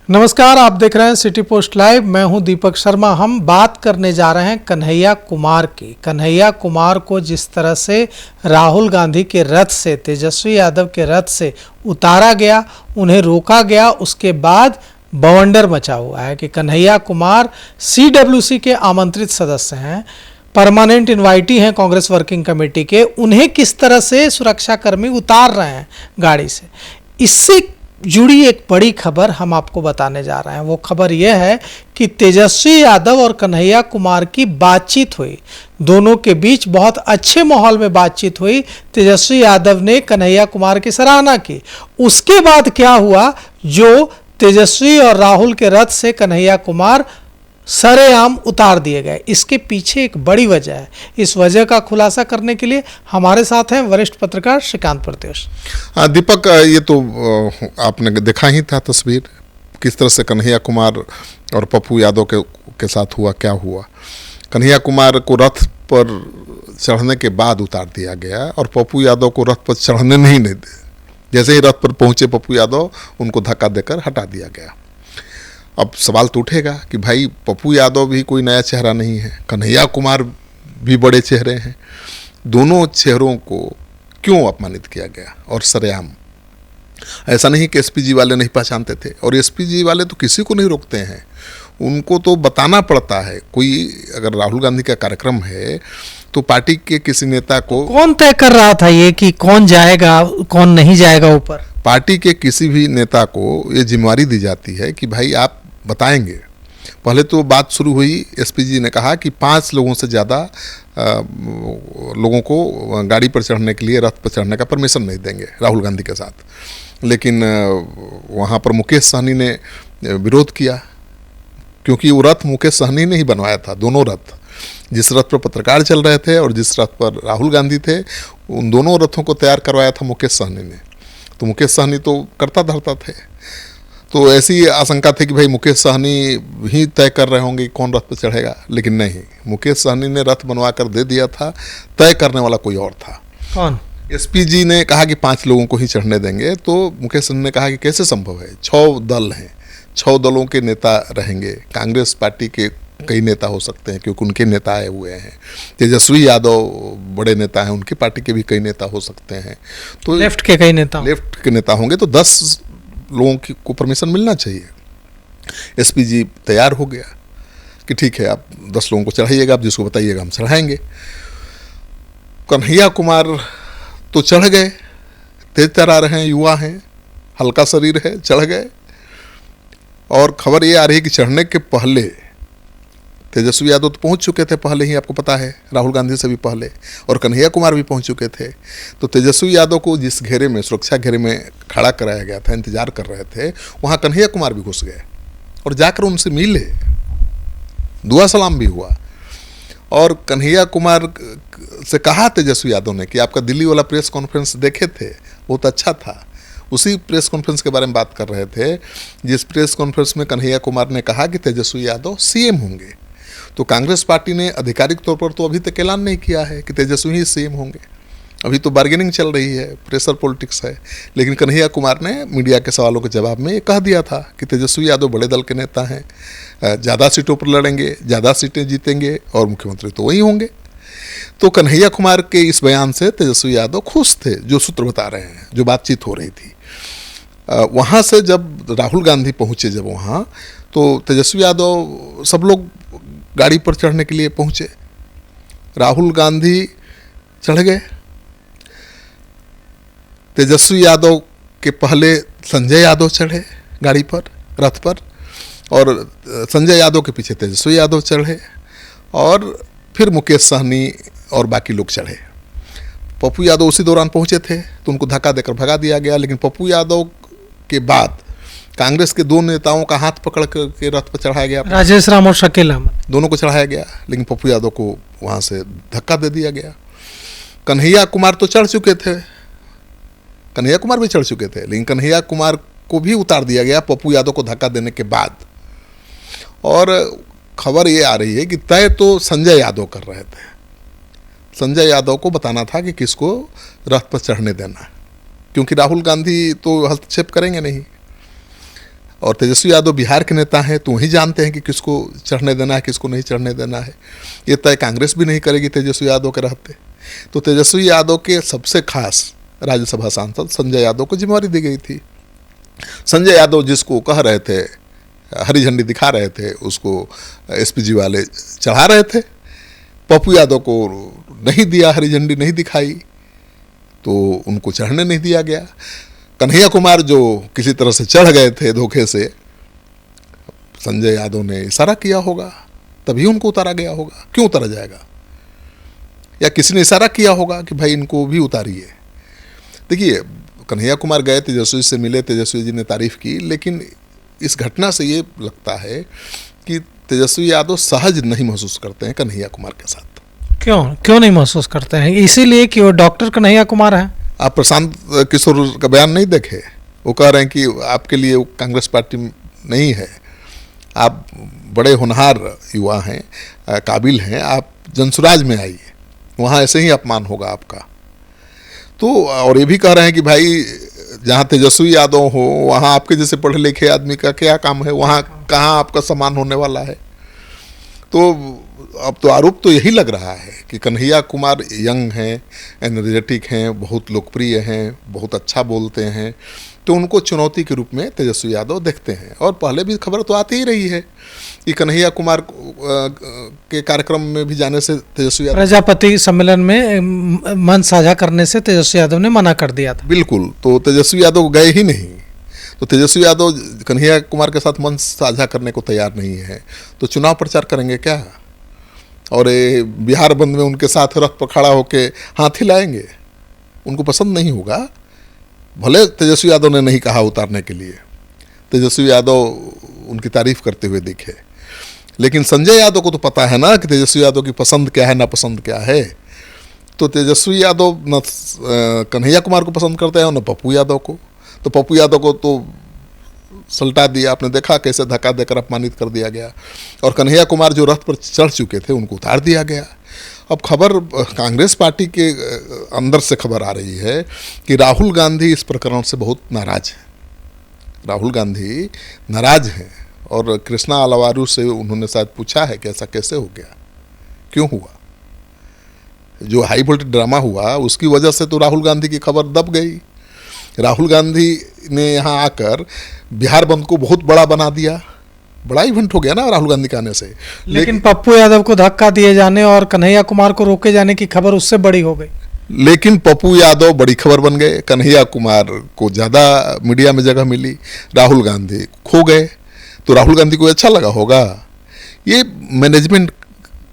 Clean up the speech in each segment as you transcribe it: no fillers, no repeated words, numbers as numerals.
नमस्कार, आप देख रहे हैं सिटी पोस्ट लाइव। मैं हूं दीपक शर्मा। हम बात करने जा रहे हैं कन्हैया कुमार की। कन्हैया कुमार को जिस तरह से राहुल गांधी के रथ से, तेजस्वी यादव के रथ से उतारा गया, उन्हें रोका गया, उसके बाद बवंडर मचा हुआ है कि कन्हैया कुमार CWC के आमंत्रित सदस्य हैं, परमानेंट इनवाइटी हैं कांग्रेस वर्किंग कमेटी के। उन्हें किस तरह से सुरक्षाकर्मी उतार रहे हैं गाड़ी से, इससे जुड़ी एक बड़ी खबर हम आपको बताने जा रहे हैं। वो खबर यह है कि तेजस्वी यादव और कन्हैया कुमार की बातचीत हुई, दोनों के बीच बहुत अच्छे माहौल में बातचीत हुई। तेजस्वी यादव ने कन्हैया कुमार की सराहना की। उसके बाद क्या हुआ, जो तेजस्वी और राहुल के रथ से कन्हैया कुमार सरेआम उतार दिए गए, इसके पीछे एक बड़ी वजह है। इस वजह का खुलासा करने के लिए हमारे साथ हैं वरिष्ठ पत्रकार श्रीकांत प्रत्युष। दीपक, ये तो आपने देखा ही था तस्वीर, किस तरह से कन्हैया कुमार और पप्पू यादव के साथ हुआ, क्या हुआ। कन्हैया कुमार को रथ पर चढ़ने के बाद उतार दिया गया और पप्पू यादव को रथ पर चढ़ने नहीं दे। जैसे ही रथ पर पहुंचे पप्पू यादव, उनको धक्का देकर हटा दिया गया। अब सवाल तो उठेगा कि भाई, पप्पू यादव भी कोई नया चेहरा नहीं है, कन्हैया कुमार भी बड़े चेहरे हैं, दोनों चेहरों को क्यों अपमानित किया गया और सरेआम। ऐसा नहीं कि एसपीजी वाले नहीं पहचानते थे, और एसपीजी वाले तो किसी को नहीं रोकते हैं, उनको तो बताना पड़ता है। कोई अगर राहुल गांधी का कार्यक्रम है तो पार्टी के किसी नेता को, कौन तय कर रहा था ये कि कौन जाएगा कौन नहीं जाएगा ऊपर? पार्टी के किसी भी नेता को ये जिम्मेवारी दी जाती है कि भाई आप बताएंगे। पहले तो बात शुरू हुई, एसपीजी ने कहा कि 5 लोगों से ज़्यादा लोगों को गाड़ी पर चढ़ने के लिए, रथ पर चढ़ने का परमिशन नहीं देंगे राहुल गांधी के साथ। लेकिन वहाँ पर मुकेश सहनी ने विरोध किया, क्योंकि वो रथ मुकेश सहनी ने ही बनवाया था। दोनों रथ, जिस रथ पर पत्रकार चल रहे थे और जिस रथ पर राहुल गांधी थे, उन दोनों रथों को तैयार करवाया था मुकेश सहनी ने। तो मुकेश सहनी तो करता धरता थे, तो ऐसी आशंका थी कि भाई मुकेश सहनी ही तय कर रहे होंगे कौन रथ पर चढ़ेगा, लेकिन नहीं, मुकेश सहनी ने रथ बनवा कर दे दिया था। तय करने वाला कोई और था। कौन? एसपीजी ने कहा कि 5 लोगों को ही चढ़ने देंगे, तो मुकेश सहनी ने कहा कि कैसे संभव है, 6 दल हैं, 6 दलों के नेता रहेंगे। कांग्रेस पार्टी के कई नेता हो सकते हैं क्योंकि उनके नेता आए हुए हैं, तेजस्वी यादव बड़े नेता हैं, उनकी पार्टी के भी कई नेता हो सकते हैं, तो लेफ्ट के कई नेता, लेफ्ट के नेता होंगे, तो 10 लोगों को परमिशन मिलना चाहिए। एसपीजी तैयार हो गया कि ठीक है, आप 10 लोगों को चढ़ाइएगा, आप जिसको बताइएगा हम चढ़ाएंगे। कन्हैया कुमार तो चढ़ गए, तेज तर्रार हैं, युवा हैं, हल्का शरीर है, चढ़ गए। और खबर ये आ रही है कि चढ़ने के पहले तेजस्वी यादव तो पहुंच चुके थे पहले ही, आपको पता है, राहुल गांधी से भी पहले, और कन्हैया कुमार भी पहुंच चुके थे। तो तेजस्वी यादव को जिस घेरे में, सुरक्षा घेरे में खड़ा कराया गया था, इंतजार कर रहे थे, वहां कन्हैया कुमार भी घुस गए और जाकर उनसे मिले, दुआ सलाम भी हुआ। और कन्हैया कुमार से कहा तेजस्वी यादव ने कि आपका दिल्ली वाला प्रेस कॉन्फ्रेंस देखे थे, बहुत अच्छा था। उसी प्रेस कॉन्फ्रेंस के बारे में बात कर रहे थे, जिस प्रेस कॉन्फ्रेंस में कन्हैया कुमार ने कहा कि तेजस्वी यादव सीएम होंगे। तो कांग्रेस पार्टी ने आधिकारिक तौर पर तो अभी तक ऐलान नहीं किया है कि तेजस्वी ही सीएम होंगे, अभी तो बार्गेनिंग चल रही है, प्रेशर पॉलिटिक्स है। लेकिन कन्हैया कुमार ने मीडिया के सवालों के जवाब में ये कह दिया था कि तेजस्वी यादव बड़े दल के नेता हैं, ज़्यादा सीटों पर लड़ेंगे, ज़्यादा सीटें जीतेंगे और मुख्यमंत्री तो वही होंगे। तो कन्हैया कुमार के इस बयान से तेजस्वी यादव खुश थे, जो सूत्र बता रहे हैं, जो बातचीत हो रही थी। वहाँ से जब राहुल गांधी पहुँचे, जब वहाँ, तो तेजस्वी यादव, सब लोग गाड़ी पर चढ़ने के लिए पहुँचे। राहुल गांधी चढ़ गए, तेजस्वी यादव के पहले संजय यादव चढ़े गाड़ी पर, रथ पर, और संजय यादव के पीछे तेजस्वी यादव चढ़े, और फिर मुकेश सहनी और बाकी लोग चढ़े। पप्पू यादव उसी दौरान पहुंचे थे, तो उनको धक्का देकर भगा दिया गया। लेकिन पप्पू यादव के बाद कांग्रेस के 2 नेताओं का हाथ पकड़ के रथ पर चढ़ाया गया, राजेश राम और शकील अहमद, दोनों को चढ़ाया गया। लेकिन पप्पू यादव को वहाँ से धक्का दे दिया गया। कन्हैया कुमार तो चढ़ चुके थे, कन्हैया कुमार भी चढ़ चुके थे, लेकिन कन्हैया कुमार को भी उतार दिया गया पप्पू यादव को धक्का देने के बाद। और खबर ये आ रही है कि तय तो संजय यादव कर रहे थे, संजय यादव को बताना था कि किसको रथ पर चढ़ने देना, क्योंकि राहुल गांधी तो हस्तक्षेप करेंगे नहीं। और तेजस्वी यादव बिहार के नेता हैं, तो वही जानते हैं कि किसको चढ़ने देना है, किसको नहीं चढ़ने देना है। ये तय कांग्रेस भी नहीं करेगी तेजस्वी यादव के रहते। तो तेजस्वी यादव के सबसे खास राज्यसभा सांसद संजय यादव को जिम्मेवारी दी गई थी। संजय यादव जिसको कह रहे थे, हरी झंडी दिखा रहे थे, उसको एसपीजी वाले चढ़ा रहे थे। पप्पू यादव को नहीं दिया, हरी झंडी नहीं दिखाई, तो उनको चढ़ने नहीं दिया गया। कन्हैया कुमार जो किसी तरह से चढ़ गए थे धोखे से, संजय यादव ने इशारा किया होगा, तभी उनको उतारा गया होगा। क्यों उतारा जाएगा? या किसी ने इशारा किया होगा कि भाई इनको भी उतारिए। देखिए, कन्हैया कुमार गए, तेजस्वी से मिले, तेजस्वी जी ने तारीफ की, लेकिन इस घटना से ये लगता है कि तेजस्वी यादव सहज नहीं महसूस करते हैं कन्हैया कुमार के साथ। क्यों नहीं महसूस करते हैं? इसीलिए कि वो डॉक्टर कन्हैया कुमार हैं। आप प्रशांत किशोर का बयान नहीं देखे? वो कह रहे हैं कि आपके लिए कांग्रेस पार्टी नहीं है, आप बड़े होनहार युवा हैं, काबिल हैं, आप जनसुराज में आइए, वहाँ ऐसे ही अपमान होगा आपका। तो और ये भी कह रहे हैं कि भाई जहाँ तेजस्वी यादव हो वहाँ आपके जैसे पढ़े लिखे आदमी का क्या काम है, वहाँ कहाँ आपका सम्मान होने वाला है। तो अब तो आरोप तो यही लग रहा है कि कन्हैया कुमार यंग हैं, एनर्जेटिक हैं, बहुत लोकप्रिय हैं, बहुत अच्छा बोलते हैं, तो उनको चुनौती के रूप में तेजस्वी यादव देखते हैं। और पहले भी खबर तो आती ही रही है कि कन्हैया कुमार के कार्यक्रम में भी जाने से तेजस्वी यादव, प्रजापति सम्मेलन में मन साझा करने से तेजस्वी यादव ने मना कर दिया था। बिल्कुल, तो तेजस्वी यादव गए ही नहीं। तो तेजस्वी यादव कन्हैया कुमार के साथ मन साझा करने को तैयार नहीं है, तो चुनाव प्रचार करेंगे क्या? और ये बिहार बंद में उनके साथ रथ पर खड़ा होके हाथ हिलाएंगे? उनको पसंद नहीं होगा। भले तेजस्वी यादव ने नहीं कहा उतारने के लिए, तेजस्वी यादव उनकी तारीफ करते हुए दिखे, लेकिन संजय यादव को तो पता है ना कि तेजस्वी यादव की पसंद क्या है, नापसंद क्या है। तो तेजस्वी यादव न कन्हैया कुमार को पसंद करते हैं, न पप्पू यादव को। तो पप्पू यादव को तो सल्टा दिया, आपने देखा कैसे धक्का देकर अपमानित कर दिया गया। और कन्हैया कुमार जो रथ पर चढ़ चुके थे उनको उतार दिया गया। अब खबर कांग्रेस पार्टी के अंदर से खबर आ रही है कि राहुल गांधी इस प्रकरण से बहुत नाराज हैं। राहुल गांधी नाराज हैं और कृष्णा अलावारू से उन्होंने शायद पूछा है कि ऐसा कैसे हो गया, क्यों हुआ। जो हाई वोल्टेज ड्रामा हुआ उसकी वजह से तो राहुल गांधी की खबर दब गई। राहुल गांधी ने यहाँ आकर बिहार बंद को बहुत बड़ा बना दिया, बड़ा इवेंट हो गया ना राहुल गांधी के आने से। लेकिन पप्पू यादव को धक्का दिए जाने और कन्हैया कुमार को रोके जाने की खबर उससे बड़ी हो गई। लेकिन पप्पू यादव बड़ी खबर बन गए, कन्हैया कुमार को ज़्यादा मीडिया में जगह मिली, राहुल गांधी खो गए। तो राहुल गांधी को अच्छा लगा होगा। ये मैनेजमेंट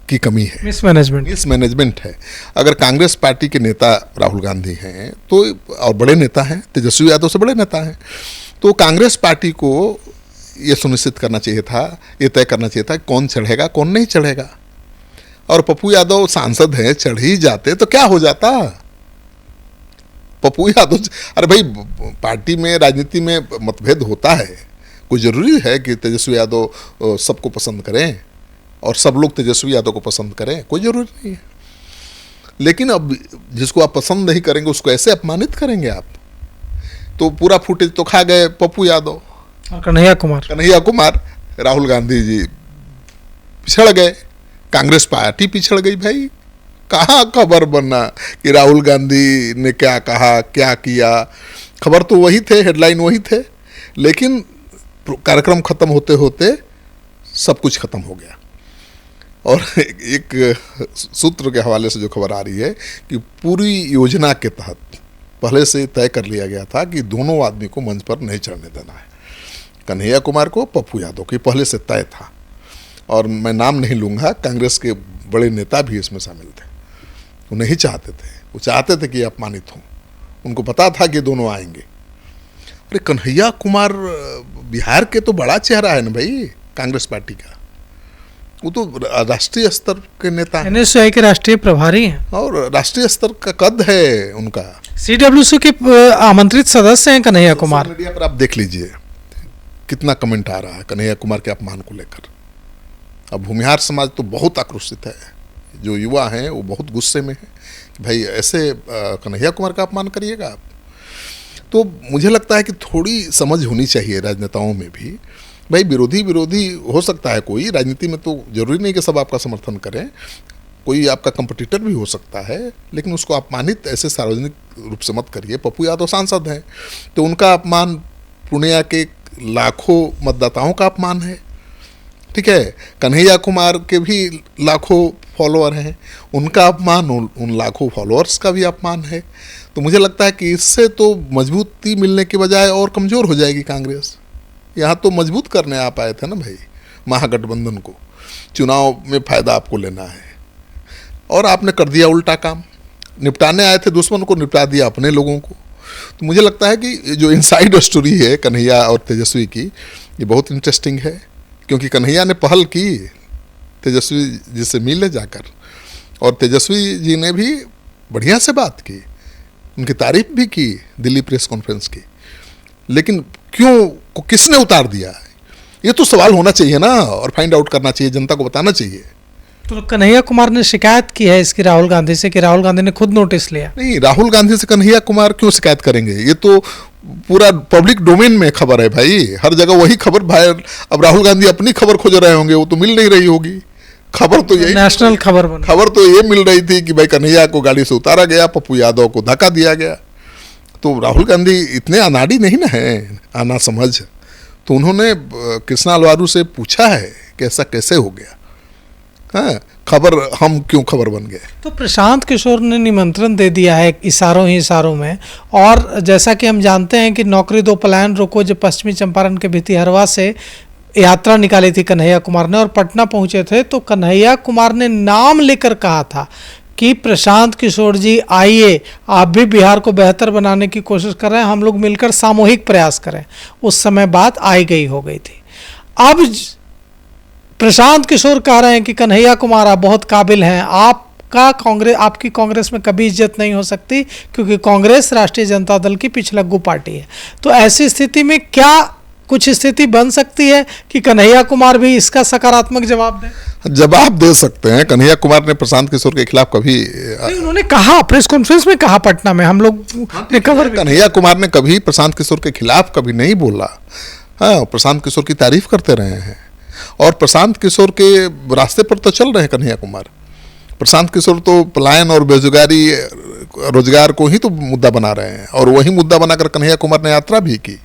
की कमी है, मिसमैनेजमेंट है। अगर कांग्रेस पार्टी के नेता राहुल गांधी हैं तो, और बड़े नेता हैं, तेजस्वी यादव से बड़े नेता हैं, तो कांग्रेस पार्टी को ये सुनिश्चित करना चाहिए था, ये तय करना चाहिए था कौन चढ़ेगा कौन नहीं चढ़ेगा। और पप्पू यादव सांसद हैं, चढ़ ही जाते तो क्या हो जाता। पप्पू यादव, अरे भाई पार्टी में राजनीति में मतभेद होता है, कोई ज़रूरी है कि तेजस्वी यादव सबको पसंद करें और सब लोग तेजस्वी यादव को पसंद करें, कोई ज़रूरी नहीं है। लेकिन अब जिसको आप पसंद नहीं करेंगे उसको ऐसे अपमानित करेंगे आप, तो पूरा फुटेज तो खा गए पप्पू यादव और कन्हैया कुमार। राहुल गांधी जी पिछड़ गए, कांग्रेस पार्टी पिछड़ गई। भाई कहाँ खबर बनना कि राहुल गांधी ने क्या कहा क्या किया, खबर तो वही थे, हेडलाइन वही थे, लेकिन कार्यक्रम खत्म होते होते सब कुछ खत्म हो गया। और एक सूत्र के हवाले से जो खबर आ रही है कि पूरी योजना के तहत पहले से तय कर लिया गया था कि दोनों आदमी को मंच पर नहीं चढ़ने देना है, कन्हैया कुमार को, पप्पू यादव की पहले से तय था। और मैं नाम नहीं लूँगा, कांग्रेस के बड़े नेता भी इसमें शामिल थे। वो नहीं चाहते थे, वो चाहते थे कि अपमानित हों, उनको पता था कि दोनों आएंगे। अरे कन्हैया कुमार बिहार के तो बड़ा चेहरा है ना भाई कांग्रेस पार्टी का, वो तो राष्ट्रीय स्तर के नेता हैं, एनएसयूआई के राष्ट्रीय प्रभारी हैं और राष्ट्रीय स्तर का कद है उनका। सीडब्ल्यूसी के आमंत्रित सदस्य हैं कन्हैया कुमार। मीडिया पर आप देख लीजिए कितना कमेंट आ रहा है कन्हैया कुमार के अपमान को लेकर। अब भूमिहार समाज तो बहुत आक्रोशित है, जो युवा हैं वो बहुत गुस्से में है कि भाई ऐसे कन्हैया कुमार का अपमान करिएगा आप। तो मुझे लगता है कि थोड़ी समझ होनी चाहिए राजनेताओं में भी। भाई विरोधी हो सकता है कोई, राजनीति में तो जरूरी नहीं कि सब आपका समर्थन करें, कोई आपका कंपटीटर भी हो सकता है, लेकिन उसको अपमानित ऐसे सार्वजनिक रूप से मत करिए। पप्पू यादव सांसद हैं, तो उनका अपमान पूर्णिया के लाखों मतदाताओं का अपमान है, ठीक है। कन्हैया कुमार के भी लाखों फॉलोअर हैं, उनका अपमान उन लाखों फॉलोअर्स का भी अपमान है। तो मुझे लगता है कि इससे तो मजबूती मिलने के बजाय और कमज़ोर हो जाएगी कांग्रेस। यहाँ तो मजबूत करने आप आए थे ना भाई महागठबंधन को, चुनाव में फ़ायदा आपको लेना है, और आपने कर दिया उल्टा काम। निपटाने आए थे दुश्मन को, निपटा दिया अपने लोगों को। तो मुझे लगता है कि जो इनसाइड स्टोरी है कन्हैया और तेजस्वी की, ये बहुत इंटरेस्टिंग है, क्योंकि कन्हैया ने पहल की तेजस्वी जी से मिले जाकर, और तेजस्वी जी ने भी बढ़िया से बात की, उनकी तारीफ भी की दिल्ली प्रेस कॉन्फ्रेंस की। लेकिन क्यों, किसने उतार दिया, ये तो सवाल होना चाहिए ना, और फाइंड आउट करना चाहिए, जनता को बताना चाहिए। तो कन्हैया कुमार ने शिकायत की है इसकी राहुल गांधी से, कि राहुल गांधी ने खुद नोटिस लिया। नहीं, राहुल गांधी से कन्हैया कुमार क्यों शिकायत करेंगे, ये तो पूरा पब्लिक डोमेन में खबर है भाई, हर जगह वही खबर भाई। अब राहुल गांधी अपनी खबर खोज रहे होंगे, वो तो मिल नहीं रही होगी खबर, तो यही नेशनल खबर तो ये मिल रही थी कि भाई कन्हैया को गाड़ी से उतारा गया, पप्पू यादव को धक्का दिया गया। तो राहुल गांधी इतने अनाड़ी नहीं ना है, आना समझ। तो उन्होंने कृष्णा अलवारू से पूछा है कि ऐसा कैसे हो गया, हाँ, खबर हम क्यों खबर बन गए। तो प्रशांत किशोर ने निमंत्रण दे दिया है इशारों ही इशारों में, और जैसा कि हम जानते हैं कि नौकरी दो पलायन रोको जो पश्चिमी चंपारण के भितिहरवा से यात्रा निकाली थी कन्हैया कुमार ने, और पटना पहुंचे थे, तो कन्हैया कुमार ने नाम लेकर कहा था कि प्रशांत किशोर जी आइए, आप भी बिहार को बेहतर बनाने की कोशिश कर रहे हैं, हम लोग मिलकर सामूहिक प्रयास करें। उस समय बात आई गई हो गई थी। अब प्रशांत किशोर कह रहे हैं कि कन्हैया कुमार आप बहुत काबिल हैं, आपकी कांग्रेस में कभी इज्जत नहीं हो सकती, क्योंकि कांग्रेस राष्ट्रीय जनता दल की पिछलग्गू पार्टी है। तो ऐसी स्थिति में क्या कुछ स्थिति बन सकती है कि कन्हैया कुमार भी इसका सकारात्मक जवाब दें? जवाब दे सकते हैं। कन्हैया कुमार ने प्रशांत किशोर के खिलाफ कभी नहीं, उन्होंने कहा प्रेस कॉन्फ्रेंस में, कहा पटना में, हम लोग ने कवर। कन्हैया कुमार ने कभी प्रशांत किशोर के खिलाफ कभी नहीं बोला, हाँ, प्रशांत किशोर की तारीफ करते रहे हैं, और प्रशांत किशोर के रास्ते पर तो चल रहे हैं कन्हैया कुमार। प्रशांत किशोर तो पलायन और बेरोजगारी, रोजगार को ही तो मुद्दा बना रहे हैं, और वही मुद्दा बनाकर कन्हैया कुमार ने यात्रा भी की।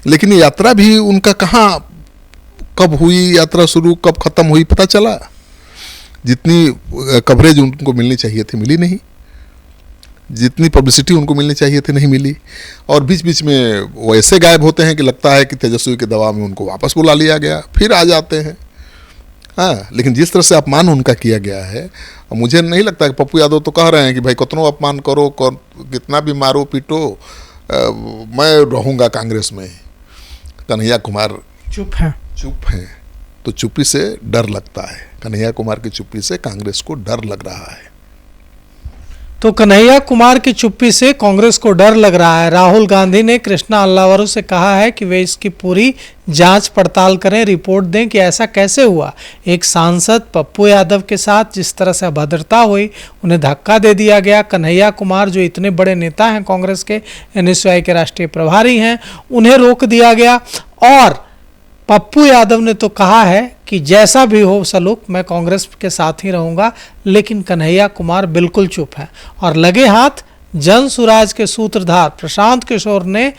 लेकिन ये यात्रा भी उनका कहाँ, कब हुई यात्रा शुरू, कब खत्म हुई, पता चला। जितनी कवरेज उनको मिलनी चाहिए थी मिली नहीं, जितनी पब्लिसिटी उनको मिलनी चाहिए थी नहीं मिली, और बीच बीच में वो ऐसे गायब होते हैं कि लगता है कि तेजस्वी के दबाव में उनको वापस बुला लिया गया, फिर आ जाते हैं। हाँ, लेकिन जिस तरह से अपमान उनका किया गया है, मुझे नहीं लगता कि पप्पू यादव तो कह रहे हैं कि भाई कितनों अपमान करो, कितना भी मारो पीटो, मैं रहूँगा कांग्रेस में। कन्हैया कुमार चुप हैं, तो चुप्पी से डर लगता है। कन्हैया कुमार की चुप्पी से कांग्रेस को डर लग रहा है। तो कन्हैया कुमार की चुप्पी से कांग्रेस को डर लग रहा है। राहुल गांधी ने कृष्णा अल्लावरू से कहा है कि वे इसकी पूरी जांच पड़ताल करें, रिपोर्ट दें कि ऐसा कैसे हुआ। एक सांसद पप्पू यादव के साथ जिस तरह से अभद्रता हुई, उन्हें धक्का दे दिया गया। कन्हैया कुमार जो इतने बड़े नेता हैं, कांग्रेस के NSY के राष्ट्रीय प्रभारी हैं, उन्हें रोक दिया गया। और पप्पू यादव ने तो कहा है कि जैसा भी हो सलूक, मैं कांग्रेस के साथ ही रहूंगा। लेकिन कन्हैया कुमार बिल्कुल चुप है, और लगे हाथ जन सुराज के सूत्रधार प्रशांत किशोर ने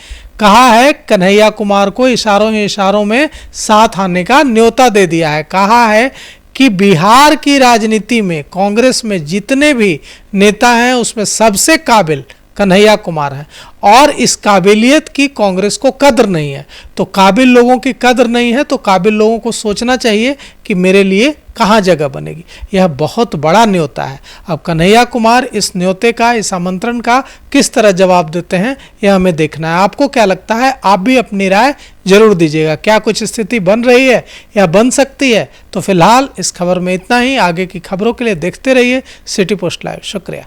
कहा है कन्हैया कुमार को इशारों ही इशारों में साथ आने का न्योता दे दिया है। कहा है कि बिहार की राजनीति में कांग्रेस में जितने भी नेता हैं उसमें सबसे काबिल कन्हैया कुमार है, और इस काबिलियत की कांग्रेस को कद्र नहीं है। तो काबिल लोगों की कद्र नहीं है, तो काबिल लोगों को सोचना चाहिए कि मेरे लिए कहाँ जगह बनेगी। यह बहुत बड़ा न्योता है। अब कन्हैया कुमार इस न्योते का, इस आमंत्रण का किस तरह जवाब देते हैं, यह हमें देखना है। आपको क्या लगता है? आप भी अपनी राय जरूर दीजिएगा। क्या कुछ स्थिति बन रही है या बन सकती है? तो फिलहाल इस खबर में इतना ही। आगे की खबरों के लिए देखते रहिए सिटी पोस्ट लाइव। शुक्रिया।